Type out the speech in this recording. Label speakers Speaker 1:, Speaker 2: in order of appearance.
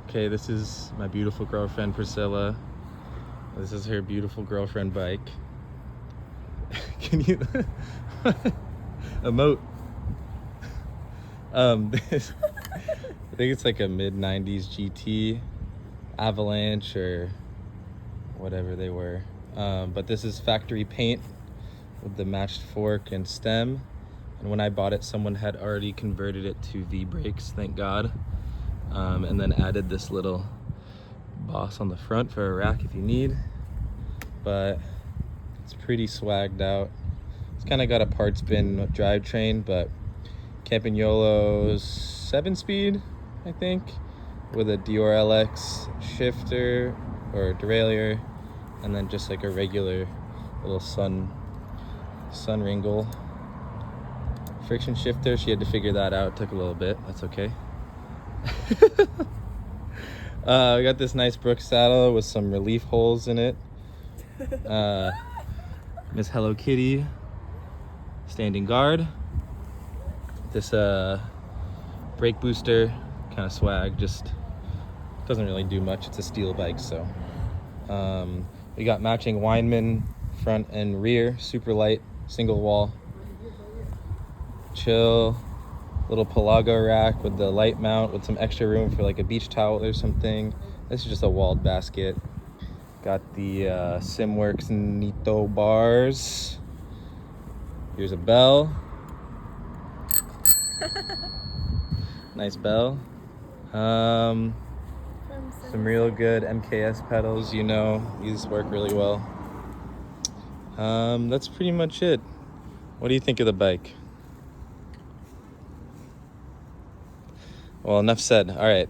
Speaker 1: Okay, this is my beautiful girlfriend, Priscilla. This is her beautiful girlfriend bike. Can you emote? This, I think it's like a mid-90s GT Avalanche or whatever they were. But this is factory paint with the matched fork and stem. And when I bought it, someone had already converted it to V-brakes, thank God. And then added this little boss on the front for a rack if you need. But it's pretty swagged out. It's kind of got a parts bin drivetrain, but Campagnolo's 7-speed, I think, with a Dior LX shifter or derailleur, and then just like a regular little sun wrinkle friction shifter. She had to figure that out. Took a little bit. That's okay. We got this nice Brooks saddle with some relief holes in it. Miss Hello Kitty standing guard. This brake booster, kind of swag, just doesn't really do much. It's a steel bike, so we got matching Weinmann front and rear, super light, single wall, chill, little Pelago rack with the light mount with some extra room for like a beach towel or something. This is just a walled basket. Got the Simworks Nito bars. Here's a bell. Nice bell. Some real good MKS pedals, you know, these work really well. That's pretty much it. What do you think of the bike? Well, enough said. All right.